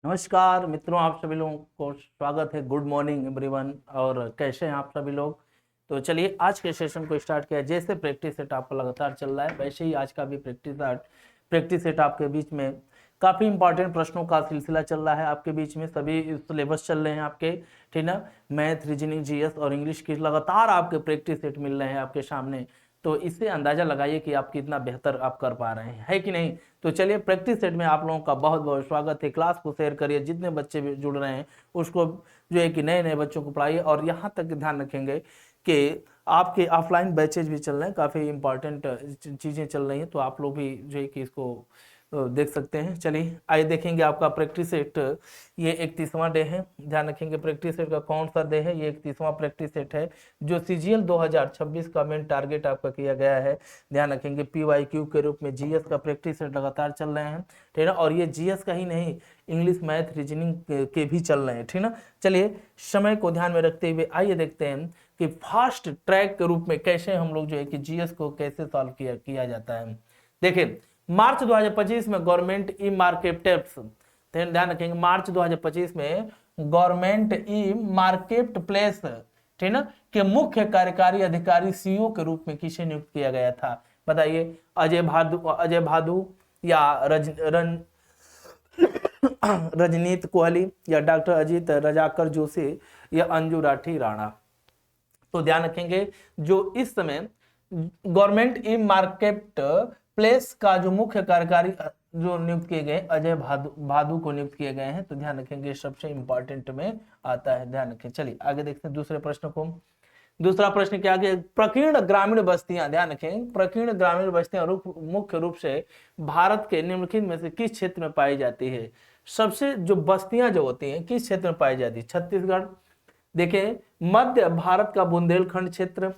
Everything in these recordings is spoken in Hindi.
नमस्कार मित्रों, आप सभी लोगों को स्वागत है। Good morning everyone. और कैसे हैं आप सभी लोग? तो चलिए आज के सेशन को स्टार्ट किया। जैसे प्रैक्टिस सेट आपका लगातार चल रहा है, वैसे ही आज का भी प्रैक्टिस सेट आपके बीच में काफ़ी इंपॉर्टेंट प्रश्नों का सिलसिला चल रहा है। आपके बीच में सभी सिलेबस चल रहे हैं आपके, ठीक ना। मैथ, रीजनिंग, जीएस और इंग्लिश की लगातार आपके प्रैक्टिस सेट मिल रहे हैं आपके सामने। तो इससे अंदाजा लगाइए कि आप कितना बेहतर आप कर पा रहे हैं, है कि नहीं। तो चलिए प्रैक्टिस सेट में आप लोगों का बहुत बहुत स्वागत है। क्लास को शेयर करिए, जितने बच्चे भी जुड़ रहे हैं उसको जो है कि नए नए बच्चों को पढ़ाइए। और यहाँ तक ध्यान रखेंगे कि आपके ऑफलाइन बैचेज भी चल रहे हैं, काफ़ी इंपॉर्टेंट चीज़ें चल रही हैं, तो आप लोग भी जो है कि इसको देख सकते हैं। चलिए आइए देखेंगे आपका प्रैक्टिस सेट। ये 31वां डे है। ध्यान रखेंगे प्रैक्टिस सेट का कौन सा डे है। ये 31वां प्रैक्टिस सेट है जो सीजीएल 2026 का मेन टारगेट आपका किया गया है। ध्यान रखेंगे पीवाईक्यू के रूप में जीएस का प्रैक्टिस सेट लगातार चल रहे हैं, ठीक है। और ये जीएस का ही नहीं, इंग्लिश, मैथ, रीजनिंग के भी चल रहे हैं, ठीक ना। चलिए समय को ध्यान में रखते हुए आइए देखते हैं कि फास्ट ट्रैक के रूप में कैसे हम लोग जो है कि जीएस को कैसे सॉल्व किया जाता है। देखिए मार्च 2025 में गवर्नमेंट ई मार्केट टेप्स, ध्यान रखेंगे मार्च 2025 में गवर्नमेंट ई मार्केट प्लेस, ठीक ना, के मुख्य कार्यकारी अधिकारी सीईओ के रूप में किसे नियुक्त किया गया था? बताइए। अजय भादु या रजनीत कोहली या डॉक्टर अजीत रजाकर जोशी या अंजू राठी राणा। तो ध्यान रखेंगे जो इस समय गवर्नमेंट ई मार्केट प्लेस का जो मुख्य कार्यकारी जो नियुक्त किए गए अजय भादु को नियुक्त किए गए हैं। तो ध्यान रखेंगे सबसे इंपॉर्टेंट में आता है, ध्यान रखें। चलिए आगे देखते हैं दूसरे प्रश्न को। दूसरा प्रश्न क्या है? प्रकीर्ण ग्रामीण बस्तियां, ध्यान रखें, प्रकीर्ण ग्रामीण बस्तियां मुख्य रूप से भारत के निम्नलिखित में से किस क्षेत्र में पाई जाती है? सबसे जो बस्तियां जो होती हैं किस क्षेत्र में पाई जाती है? छत्तीसगढ़, देखें मध्य भारत का बुंदेलखंड क्षेत्र,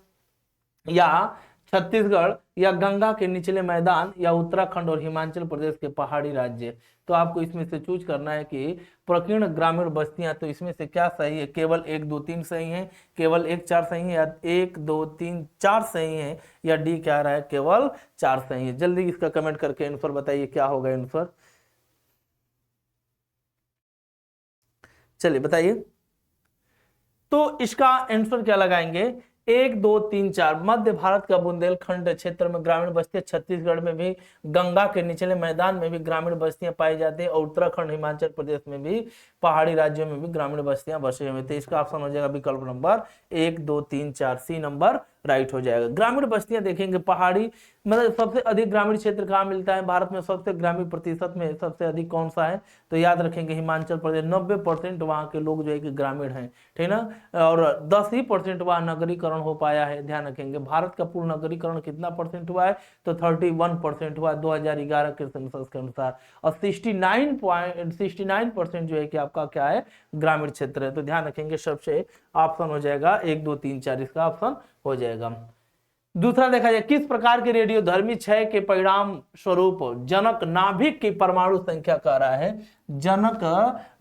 या छत्तीसगढ़, या गंगा के निचले मैदान, या उत्तराखंड और हिमाचल प्रदेश के पहाड़ी राज्य। तो आपको इसमें से चूज करना है कि प्रकीर्ण ग्रामीण बस्तियां, तो इसमें से क्या सही है? केवल 1 2 3 सही है, केवल 1 4 सही है, या 1 2 3 4 सही है, या डी क्या रहा है? केवल 4 सही है। जल्दी इसका कमेंट करके आंसर बताइए, क्या होगा आंसर? चलिए बताइए। तो इसका आंसर क्या लगाएंगे? 1 2 3 4 मध्य भारत का बुंदेलखंड क्षेत्र में ग्रामीण बस्तियां, छत्तीसगढ़ में भी गंगा के निचले मैदान में भी ग्रामीण बस्तियां पाई जाती है, और उत्तराखंड, हिमाचल प्रदेश में भी पहाड़ी राज्यों में भी ग्रामीण बस्तियां बसे हुए। तो इसका ऑप्शन हो जाएगा विकल्प नंबर 1 2 3 4, सी नंबर राइट हो जाएगा। ग्रामीण बस्तियां देखेंगे पहाड़ी, मतलब सबसे अधिक ग्रामीण क्षेत्र कहाँ मिलता है भारत में? सबसे ग्रामीण प्रतिशत में सबसे अधिक कौन सा है? तो याद रखेंगे हिमाचल प्रदेश। 90% वहाँ के लोग जो है कि ग्रामीण हैं, ठीक ना। और 10% वहाँ नगरीकरण हो पाया है। ध्यान रखेंगे भारत का पूर्ण नगरीकरण कितना परसेंट हुआ है? तो 31% हुआ 2011 के सेंसस के अनुसार। और 69% जो है कि आपका क्या है? ग्रामीण क्षेत्र है। तो ध्यान रखेंगे सबसे ऑप्शन हो जाएगा 1 2 3 4, इसका ऑप्शन हो जाएगा। दूसरा देखा जाए, किस प्रकार के रेडियोधर्मी क्षय के परिणाम स्वरूप जनक नाभिक की परमाणु संख्या कह रहा है? जनक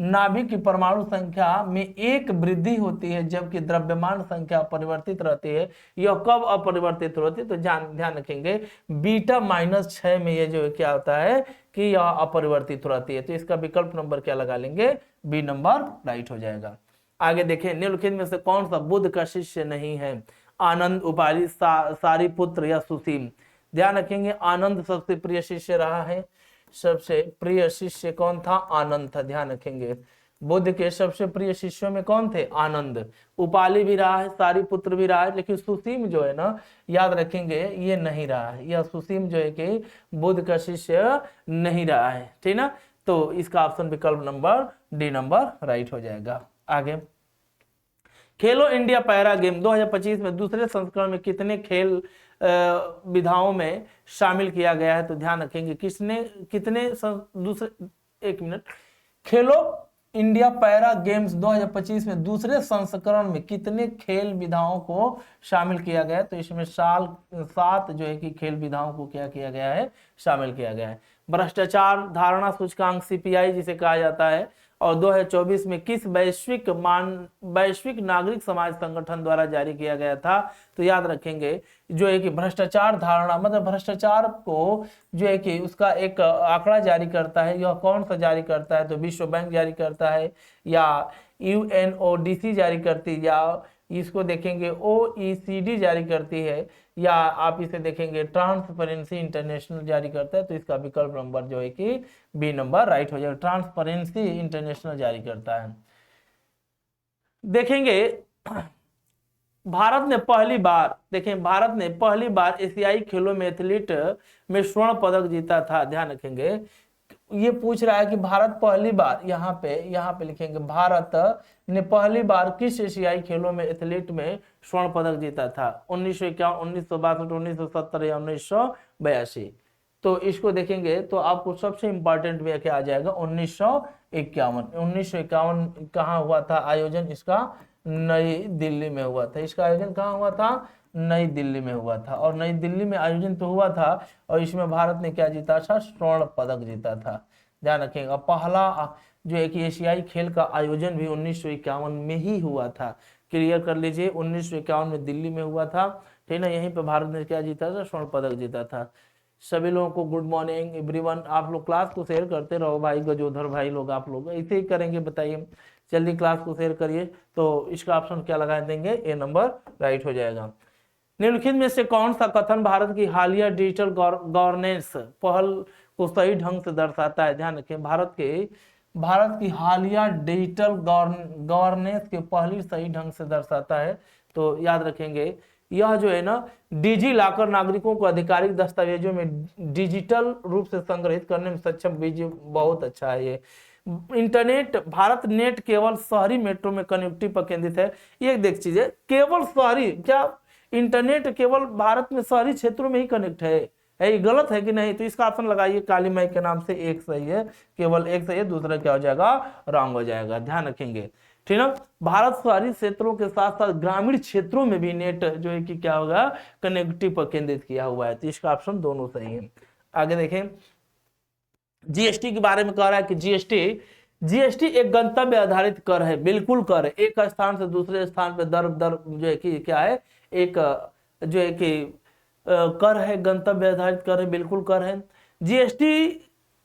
नाभिक की परमाणु संख्या में एक वृद्धि होती है जबकि द्रव्यमान संख्या परिवर्तित रहती है। यह कब अपरिवर्तित होती है? तो ध्यान रखेंगे बीटा -6 में ये जो क्या होता है कि यह अपरिवर्तित रहती है। तो इसका विकल्प नंबर क्या लगा लेंगे? बी नंबर राइट हो जाएगा। आगे देखें, निम्नलिखित में से कौन सा बुद्ध का शिष्य नहीं है? आनंद, उपाली, सारीपुत्र या सुसीम। ध्यान रखेंगे आनंद सबसे प्रिय शिष्य रहा है। सबसे प्रिय शिष्य कौन था? आनंद था। ध्यान रखेंगे बुद्ध के सबसे प्रिय शिष्यों में कौन थे? आनंद। उपाली भी रहा है, सारीपुत्र भी रहा है, लेकिन सुसीम जो है ना, याद रखेंगे ये नहीं रहा है। यह सुसीम जो है कि बुद्ध का शिष्य नहीं रहा है, ठीक ना। तो इसका ऑप्शन विकल्प नंबर डी नंबर राइट हो जाएगा। आगे, खेलो इंडिया पैरा गेम 2025 में दूसरे संस्करण में कितने खेल विधाओं में शामिल किया गया है? तो ध्यान रखेंगे कितने दूसरे, एक मिनट, खेलो इंडिया पैरा गेम्स 2025 में दूसरे संस्करण में कितने खेल विधाओं को शामिल किया गया है? तो इसमें 7 जो है कि खेल विधाओं को क्या किया गया है? शामिल किया गया है। भ्रष्टाचार धारणा सूचकांक सीपीआई जिसे कहा जाता है, और 2024 में किस वैश्विक नागरिक समाज संगठन द्वारा जारी किया गया था? तो याद रखेंगे जो है कि भ्रष्टाचार धारणा, मतलब भ्रष्टाचार को जो है कि उसका एक आंकड़ा जारी करता है, यह कौन सा जारी करता है? तो विश्व बैंक जारी करता है, या UNODC जारी करती है, या इसको देखेंगे OECD जारी करती है, या आप इसे देखेंगे ट्रांसपेरेंसी इंटरनेशनल जारी करता है? तो इसका विकल्प नंबर जो है कि बी नंबर राइट हो जाएगा, ट्रांसपेरेंसी इंटरनेशनल जारी करता है। देखेंगे भारत ने पहली बार एशियाई खेलों में एथलीट में स्वर्ण पदक जीता था। ध्यान रखेंगे ये पूछ रहा है कि भारत पहली बार, यहाँ पे लिखेंगे भारत ने पहली बार किस एशियाई खेलों में एथलीट में स्वर्ण पदक जीता था? 1951, 1962, 1970 या 1982? तो इसको देखेंगे तो आपको सबसे इंपॉर्टेंट में क्या आ जाएगा? 1951। 1951 कहाँ हुआ था आयोजन इसका? नई दिल्ली में हुआ था। इसका आयोजन कहाँ हुआ था? नई दिल्ली में हुआ था। और नई दिल्ली में आयोजन तो हुआ था, और इसमें भारत ने क्या जीता था? स्वर्ण पदक जीता था। ध्यान रखिएगा पहला जो है कि एशियाई खेल का आयोजन भी 1951 में ही हुआ था। क्लियर कर लीजिए, 1951 में दिल्ली में हुआ था, ठीक ना। यहीं पे भारत ने क्या जीता था? स्वर्ण पदक जीता था। सभी लोगों को गुड मॉर्निंग एवरीवन। आप लोग क्लास को शेयर करते रहो भाई, गजोधर भाई लोग, आप लोग ऐसे ही करेंगे, बताइए जल्दी क्लास को शेयर करिए। तो इसका ऑप्शन क्या लगा देंगे? ए नंबर राइट हो जाएगा। निम्नलिखित में से कौन सा कथन भारत की हालिया डिजिटल गवर्नेंस पहल को सही ढंग से दर्शाता है? ध्यान रखें भारत की हालिया डिजिटल गवर्नेंस के पहली सही ढंग से दर्शाता है। तो याद रखेंगे यह जो है ना, डिजी लॉकर नागरिकों को आधिकारिक दस्तावेजों में डिजिटल रूप से संग्रहित करने में सक्षम, बहुत अच्छा है ये। इंटरनेट भारत नेट केवल शहरी मेट्रो में कनेक्टिविटी पर केंद्रित है। ये देख चीजें, केवल शहरी, क्या इंटरनेट केवल भारत में शहरी क्षेत्रों में ही कनेक्ट है? ये गलत है कि नहीं? तो इसका ऑप्शन लगाइए काली माई के नाम से, एक सही है, केवल एक सही है, दूसरा क्या हो जाएगा? रॉन्ग हो जाएगा। ध्यान रखेंगे, ठीक ना। भारत शहरी क्षेत्रों के साथ साथ ग्रामीण क्षेत्रों में भी नेट जो है कि क्या होगा? कनेक्टिविटी पर केंद्रित किया हुआ है। तो इसका ऑप्शन दोनों सही है। आगे देखें, जीएसटी के बारे में कह रहा है कि जीएसटी एक गंतव्य आधारित कर है। बिल्कुल कर है, एक स्थान से दूसरे स्थान पे दर जो है कि क्या है? एक जो है कि कर है, गंतव्य आधारित कर है, बिल्कुल कर है। जीएसटी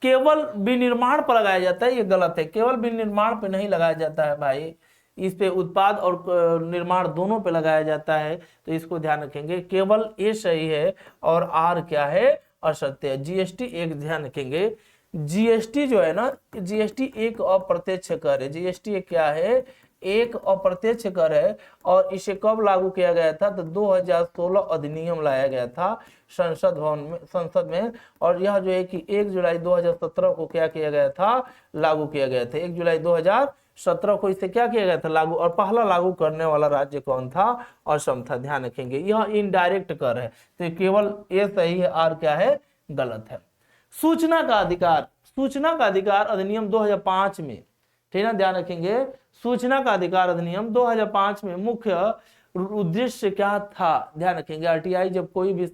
केवल विनिर्माण पर लगाया जाता है, ये गलत है। केवल विनिर्माण पे नहीं लगाया जाता है भाई, इस पे उत्पाद और निर्माण दोनों पे लगाया जाता है। तो इसको ध्यान रखेंगे, केवल ये सही है और आर क्या है? असत्य है। जीएसटी एक, ध्यान रखेंगे जीएसटी जो है ना, जीएसटी एक अप्रत्यक्ष कर है। जीएसटी एक क्या है? एक अप्रत्यक्ष कर है। और इसे कब लागू किया गया था? तो 2016 अधिनियम लाया गया था संसद में। और यह जो है कि 1 जुलाई 2017 को क्या किया गया था? लागू किया गया था। 1 जुलाई 2017 को इसे क्या किया गया था? लागू। और पहला लागू करने वाला राज्य कौन था? असम था। ध्यान रखेंगे, यह इनडायरेक्ट कर है। तो केवल ये सही है, आर क्या है? गलत है। सूचना का अधिकार अधिनियम 2005 में, ठीक है, ध्यान रखेंगे सूचना का अधिकार अधिनियम 2005 में मुख्य उद्देश्य क्या था? ध्यान रखेंगे आरटीआई जब कोई भी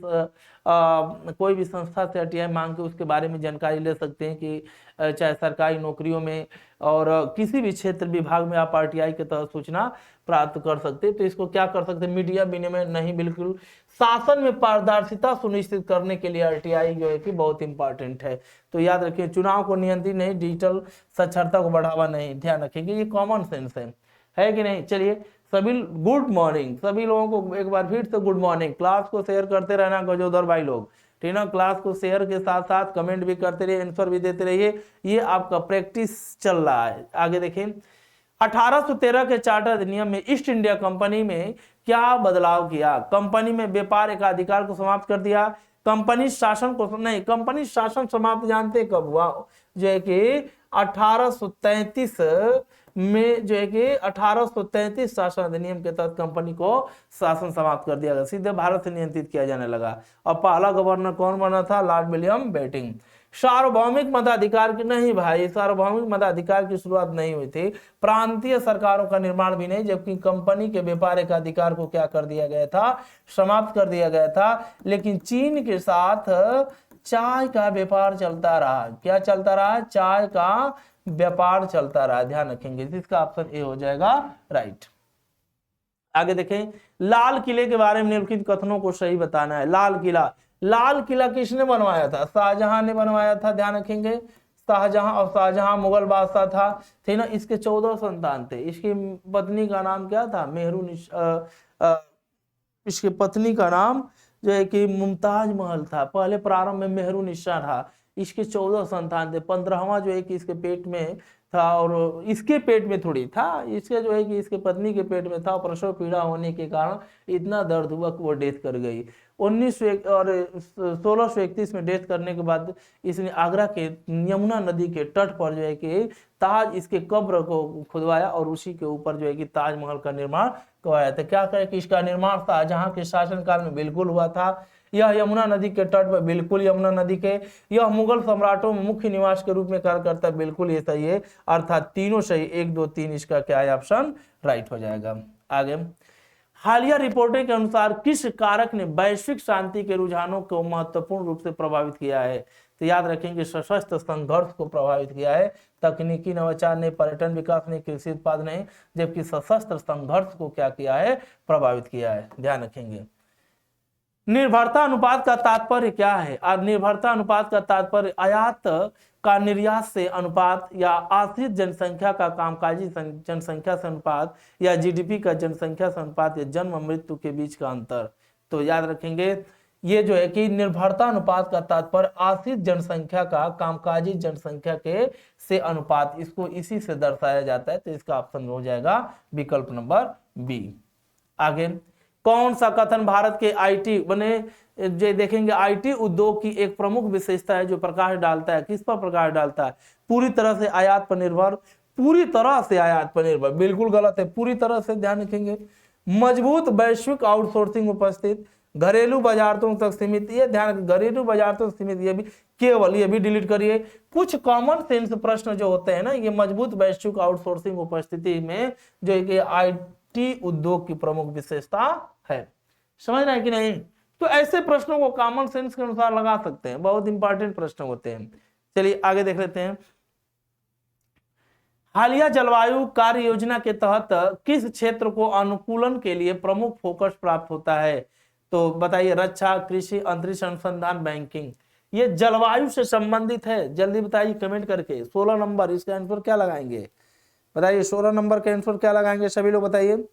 संस्था से आरटीआई मांग के उसके बारे में जानकारी ले सकते हैं कि चाहे सरकारी नौकरियों में और किसी भी क्षेत्र विभाग में आप आरटीआई के तहत सूचना प्राप्त कर सकते हैं। तो इसको क्या कर सकते हैं? मीडिया विनिमय नहीं, बिल्कुल। शासन में पारदर्शिता सुनिश्चित करने के लिए आरटीआई जो है कि बहुत इंपॉर्टेंट है। तो याद रखिए, चुनाव को नियंत्रित नहीं, डिजिटल साक्षरता को बढ़ावा नहीं। ध्यान रखेंगे, ये कॉमन सेंस है कि नहीं? चलिए सभी गुड मॉर्निंग, सभी लोगों को एक बार फिर से गुड मॉर्निंग। क्लास को शेयर करते रहना गजोदर भाई लोग, ठीक ना। क्लास को शेयर के साथ साथ कमेंट भी करते रहिए, आंसर भी देते रहिए, ये आपका प्रैक्टिस चल रहा है। आगे देखें, 1813 के चार्टर अधिनियम में ईस्ट इंडिया कंपनी में क्या बदलाव किया? कंपनी में व्यापार एकाधिकार को समाप्त कर दिया, कंपनी शासन को नहीं, कंपनी शासन समाप्त जानते कब हुआ? जो है कि 1833 में, जो है कि 1833 शासन अधिनियम के तहत कंपनी को शासन समाप्त कर दिया गया, सीधे भारत से नियंत्रित किया जाने लगा। और पहला गवर्नर कौन बना था? Lord William Bentinck. सार्वभौमिक मताधिकार की नहीं भाई, सार्वभौमिक मताधिकार की शुरुआत नहीं हुई थी, प्रांतीय सरकारों का निर्माण भी नहीं, जबकि कंपनी के व्यापार के अधिकार को क्या कर दिया गया था? समाप्त कर दिया गया था। लेकिन चीन के साथ चाय का व्यापार चलता रहा। क्या चलता रहा? चाय का व्यापार चलता रहा, ध्यान रखेंगे, जिसका ऑप्शन ए हो जाएगा राइट। आगे देखें, लाल किले के बारे में निम्नलिखित कथनों को सही बताना है। लाल किला किसने बनवाया था? शाहजहां ने बनवाया था, ध्यान रखेंगे, शाहजहां। और शाहजहां मुगल बादशाह था, थे ना। इसके 14 संतान थे। इसकी पत्नी का नाम क्या था? इसकी पत्नी का नाम जो है कि मुमताज महल था। पहले प्रारंभ में मेहरुनिशा था। इसके 14 संतान थे। 15वां जो है कि इसके पेट में था, और इसके पेट में थोड़ी था, इसके जो है कि इसके पत्नी के पेट में था। प्रसव पीड़ा होने के कारण इतना दर्द हुआ कि वो डेथ कर गई। 1631 में डेथ करने के बाद इसने आगरा के यमुना नदी के तट पर जो है कि ताज, इसके कब्र को खुदवाया और उसी के ऊपर जो है कि ताजमहल का निर्माण करवाया था। क्या करें कि इसका निर्माण शाहजहां के शासनकाल में बिल्कुल हुआ था। यह यमुना नदी के तट पर, बिल्कुल यमुना नदी के। यह मुगल सम्राटों में मुख्य निवास के रूप में कार्य करता है, बिल्कुल ये सही है। अर्थात तीनों सही, 1 2 3 इसका क्या है? ऑप्शन राइट हो जाएगा। आगे, हालिया रिपोर्टों के अनुसार किस कारक ने वैश्विक शांति के रुझानों को महत्वपूर्ण रूप से प्रभावित किया है? तो याद रखेंगे, सशस्त्र संघर्ष को प्रभावित किया है। तकनीकी नवाचार ने, पर्यटन विकास ने, कृषि उत्पादन ने, जबकि सशस्त्र संघर्ष को क्या किया है? प्रभावित किया है, ध्यान रखेंगे। निर्भरता अनुपात का तात्पर्य क्या है? निर्भरता अनुपात का तात्पर्य आयात का निर्यात से अनुपात, या आश्रित जनसंख्या का कामकाजी जनसंख्या से अनुपात, या जीडीपी का जनसंख्या से अनुपात, या जन्म मृत्यु के बीच का अंतर। तो याद रखेंगे, ये जो है कि निर्भरता अनुपात का तात्पर्य आश्रित जनसंख्या का कामकाजी जनसंख्या के से अनुपात, इसको इसी से दर्शाया जाता है। तो इसका ऑप्शन हो जाएगा विकल्प नंबर बी। आगे, कौन सा कथन भारत के आईटी बने जो देखेंगे, आईटी उद्योग की एक प्रमुख विशेषता है जो प्रकाश डालता है? किस पर प्रकाश डालता है? पूरी तरह से आयात पर निर्भर। पूरी तरह से आयात पर निर्भर बिल्कुल गलत है, पूरी तरह से, ध्यान रखेंगे। मजबूत वैश्विक आउटसोर्सिंग उपस्थित, घरेलू बाजारों तक सीमित, ये ध्यान, घरेलू बाजार तक सीमित, ये भी केवल, ये भी डिलीट करिए। कुछ कॉमन सेंस प्रश्न जो होते हैं ना, ये मजबूत वैश्विक आउटसोर्सिंग उपस्थिति में जो है कि आईटी उद्योग की प्रमुख विशेषता है। समझ रहे हैं कि नहीं? तो ऐसे प्रश्नों को कॉमन सेंस के अनुसार लगा सकते हैं, बहुत इंपॉर्टेंट प्रश्न होते हैं। चलिए आगे देख लेते हैं। हालिया जलवायु कार्य योजना के तहत किस क्षेत्र को अनुकूलन के लिए प्रमुख फोकस प्राप्त होता है? तो बताइए, रक्षा, कृषि, अंतरिक्ष अनुसंधान, बैंकिंग। ये जलवायु से संबंधित है, जल्दी बताइए कमेंट करके। 16 नंबर, इसका आंसर क्या लगाएंगे? बताइए 16 नंबर का आंसर क्या लगाएंगे सभी लोग, बताइए।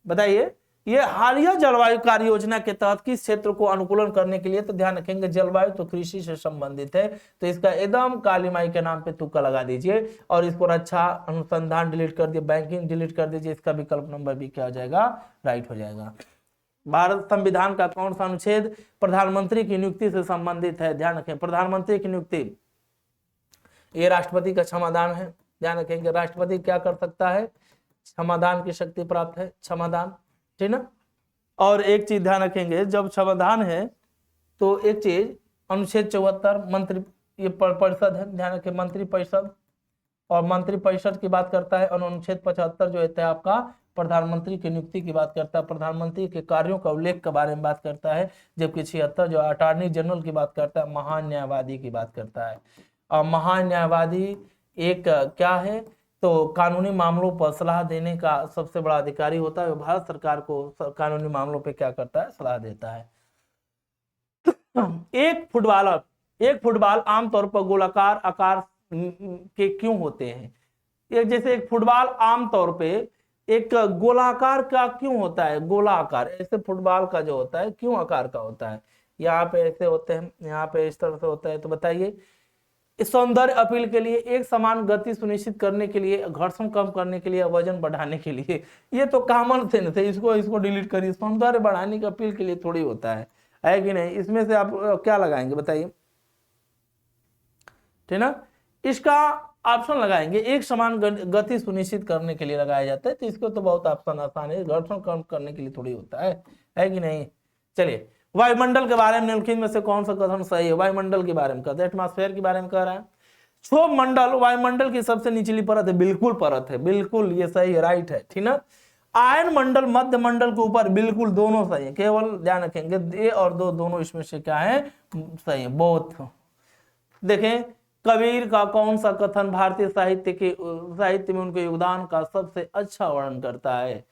बताइए, ये हालिया जलवायु कार्य योजना के तहत किस क्षेत्र को अनुकूलन करने के लिए? तो ध्यान रखेंगे, जलवायु तो कृषि से संबंधित है, तो इसका एकदम काली माई के नाम पे तुक्का लगा दीजिए। और इसको रक्षा अनुसंधान डिलीट कर दिए, बैंकिंग डिलीट कर दीजिए। इसका विकल्प नंबर बी क्या हो जाएगा? राइट हो जाएगा। भारत संविधान का कौन सा अनुच्छेद प्रधानमंत्री की नियुक्ति से संबंधित है? ध्यान रखें, प्रधानमंत्री की नियुक्ति, ये राष्ट्रपति का क्षमादान है। ध्यान रखेंगे, राष्ट्रपति क्या कर सकता है? क्षमादान की शक्ति प्राप्त है, क्षमादान, ठीक ना। और एक चीज ध्यान रखेंगे, जब क्षमादान है तो एक चीज, अनुच्छेद 74 मंत्री, ये परिषद है, ध्यान रखें, मंत्री परिषद, और मंत्री परिषद की बात करता है। और अनुच्छेद 75 जो है आपका प्रधानमंत्री की नियुक्ति की बात करता है, प्रधानमंत्री के कार्यों का उल्लेख के बारे में बात करता है। जबकि 76 जो अटॉर्नी जनरल की बात करता है, महान न्यायवादी की बात करता है। और महान न्यायवादी एक क्या है? तो कानूनी मामलों पर सलाह देने का सबसे बड़ा अधिकारी होता है। भारत सरकार को कानूनी मामलों पे क्या करता है? सलाह देता है। एक फुटबॉल आमतौर पर गोलाकार आकार के क्यों होते हैं? एक जैसे एक फुटबॉल आमतौर पे एक गोलाकार का क्यों होता है? गोलाकार, ऐसे फुटबॉल का जो होता है क्यों आकार का होता है? यहाँ पे ऐसे होते हैं, यहाँ पे इस तरह से होता है। तो बताइए, सौंदर्य अपील के लिए, एक समान गति सुनिश्चित करने के लिए, घर्षण कम करने के लिए, वजन बढ़ाने के लिए। ये तो कॉमन सेंस है, इसको डिलीट करिए। सौंदर्य बढ़ाने की अपील के लिए थोड़ी होता है कि नहीं? इसमें से आप क्या लगाएंगे बताइए, ठीक ना। इसका ऑप्शन लगाएंगे, एक समान गति सुनिश्चित करने के लिए लगाया जाता है। तो इसको तो बहुत ऑप्शन आसान है, घर्षण कम करने के लिए थोड़ी होता है कि नहीं। चलिए, वायुमंडल के बारे में निम्नलिखित में से कौन सा कथन सही है? वायुमंडल के बारे में कहते हैं, एटमॉस्फेयर के बारे में कह रहा है। क्षोभ मंडल वायुमंडल की सबसे निचली परत है, बिल्कुल परत है, बिल्कुल ये सही है, राइट है, ठीक ना। आयन मंडल मध्य मंडल के ऊपर, बिल्कुल दोनों सही है। केवल ध्यान रखेंगे ए और दो दोनों इसमें से क्या है? सही है, बोथ। देखें, कबीर का कौन सा कथन भारतीय साहित्य में उनके योगदान का सबसे अच्छा वर्णन करता है?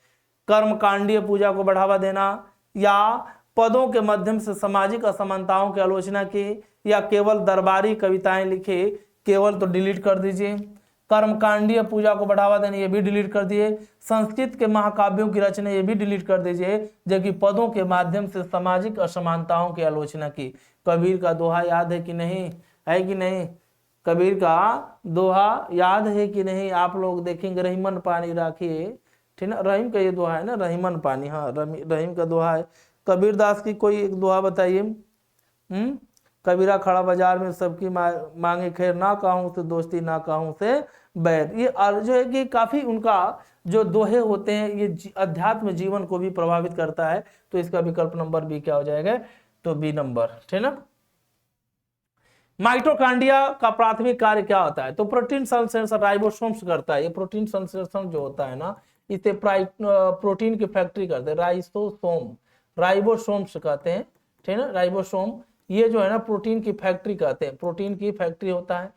कर्मकांडीय पूजा को बढ़ावा देना, या पदों के माध्यम से सामाजिक असमानताओं की आलोचना की, या केवल दरबारी कविताएं लिखे? केवल तो डिलीट कर दीजिए, कर्मकांडीय पूजा को बढ़ावा देना ये भी डिलीट कर दिए, संस्कृत के महाकाव्यों की रचना ये भी डिलीट कर दीजिए, जबकि पदों के माध्यम से सामाजिक असमानताओं की आलोचना की। कबीर का दोहा याद है कि नहीं? है कि नहीं? कबीर का दोहा याद है कि नहीं? आप लोग देखेंगे, रहीमन पानी राखिए, ठीक ना, रहीम का ये दोहा है ना, रहीमन पानी, हाँ रहीम का दोहा है। कबीर दास की कोई एक दोहा बताइए। कबीरा खड़ा बाजार में सबकी मांगे खैर, ना कहूं से दोस्ती ना कहूं से बैर। ये जो है कि काफी उनका जो दोहे होते हैं ये अध्यात्म जीवन को भी प्रभावित करता है। तो इसका विकल्प नंबर बी क्या हो जाएगा? तो बी नंबर, ठीक ना। माइटोकॉन्ड्रिया का प्राथमिक कार्य क्या होता है? तो प्रोटीन संश्लेषण राइबोसोम्स करता है। ये प्रोटीन संश्लेषण जो होता है ना, इसे प्रोटीन की फैक्ट्री करते हैं, राइबोसोम्स कहते हैं, ठीक है ना, राइबोसोम। ये जो है ना प्रोटीन की फैक्ट्री कहते हैं, प्रोटीन की फैक्ट्री होता है।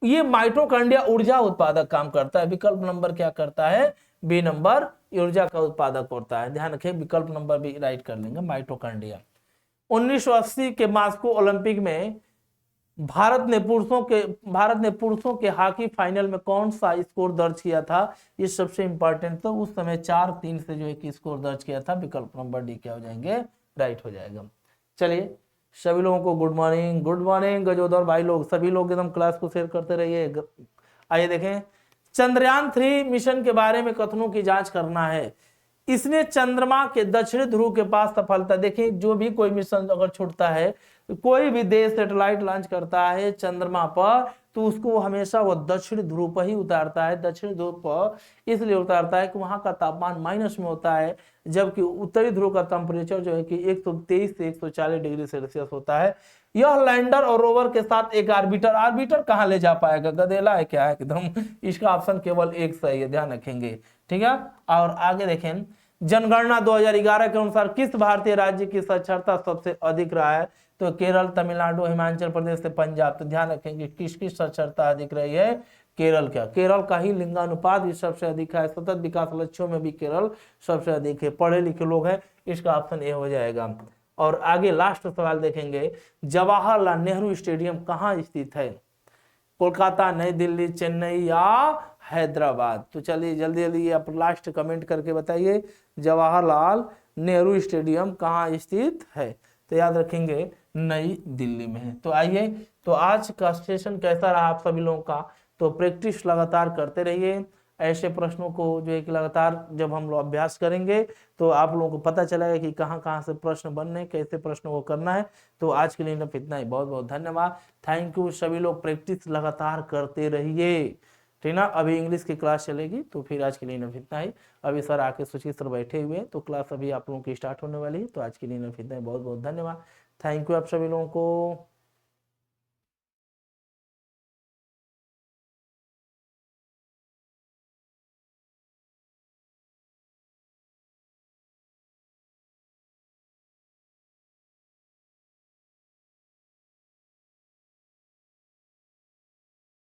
ये माइटोकॉन्ड्रिया ऊर्जा उत्पादक काम करता है। विकल्प नंबर क्या करता है? बी नंबर, ऊर्जा का उत्पादक होता है। ध्यान रखें, विकल्प नंबर भी राइट कर लेंगे, माइटोकॉन्ड्रिया। 1980 के मास्को ओलंपिक में भारत ने पुरुषों के हॉकी फाइनल में कौन सा स्कोर दर्ज किया था? ये सबसे इंपॉर्टेंट। तो उस समय 4-3 से जो है कि स्कोर दर्ज किया था। विकल्प नंबर डी क्या हो जाएंगे? राइट हो जाएगा। चलिए, सभी लोगों को गुड मॉर्निंग। गुड मॉर्निंग गजोदर भाई लोग, सभी लोग एकदम क्लास को शेयर करते रहिए। आइए देखें, चंद्रयान 3 मिशन के बारे में कथनों की जांच करना है। इसने चंद्रमा के दक्षिणी ध्रुव के पास सफलता, देखिए जो भी कोई मिशन अगर छूटता है, कोई भी देश सेटेलाइट लॉन्च करता है चंद्रमा पर, तो उसको हमेशा वो दक्षिण ध्रुव पर ही उतारता है। दक्षिण ध्रुव पर इसलिए उतारता है कि वहां का तापमान माइनस में होता है, जबकि उत्तरी ध्रुव का टेम्परेचर जो है कि 123 से 140 डिग्री सेल्सियस होता है। यह लैंडर और रोवर के साथ एक आर्बिटर कहां ले जा पाएगा? गधेला है क्या एकदम? इसका ऑप्शन केवल एक सही है, ध्यान रखेंगे, ठीक है। और आगे देखें, जनगणना 2011 के अनुसार किस भारतीय राज्य की साक्षरता सबसे अधिक रहा है? तो केरल, तमिलनाडु, हिमाचल प्रदेश से पंजाब। तो ध्यान रखेंगे किसकी साक्षरता अधिक रही है? केरल का। केरल का ही लिंगानुपात भी सबसे अधिक है। सतत विकास लक्ष्यों में भी केरल सबसे अधिक है। पढ़े लिखे लोग हैं, इसका ऑप्शन ए हो जाएगा। और आगे लास्ट सवाल देखेंगे, जवाहरलाल नेहरू स्टेडियम कहाँ स्थित है? कोलकाता, नई दिल्ली, चेन्नई या हैदराबाद? तो चलिए जल्दी जल्दी आप लास्ट कमेंट करके बताइए, जवाहरलाल नेहरू स्टेडियम कहाँ स्थित है? तो याद रखेंगे नई दिल्ली में है। तो आइए, तो आज का सेशन कैसा रहा आप सभी लोगों का? तो प्रैक्टिस लगातार करते रहिए। ऐसे प्रश्नों को जो है कि लगातार जब हम लोग अभ्यास करेंगे तो आप लोगों को पता चलेगा कि कहाँ कहाँ से प्रश्न बनने हैं, कैसे प्रश्नों को करना है। तो आज के लिए इतना ही, बहुत बहुत धन्यवाद, थैंक यू। सभी लोग प्रैक्टिस लगातार करते रहिए, ठीक ना। अभी इंग्लिश की क्लास चलेगी, तो फिर आज के लिए इतना ही। अभी सर आके सुचित सर बैठे हुए हैं, तो क्लास अभी आप लोगों की स्टार्ट होने वाली है। तो आज के लिए इतना ही, बहुत बहुत धन्यवाद, थैंक यू आप सभी लोगों को।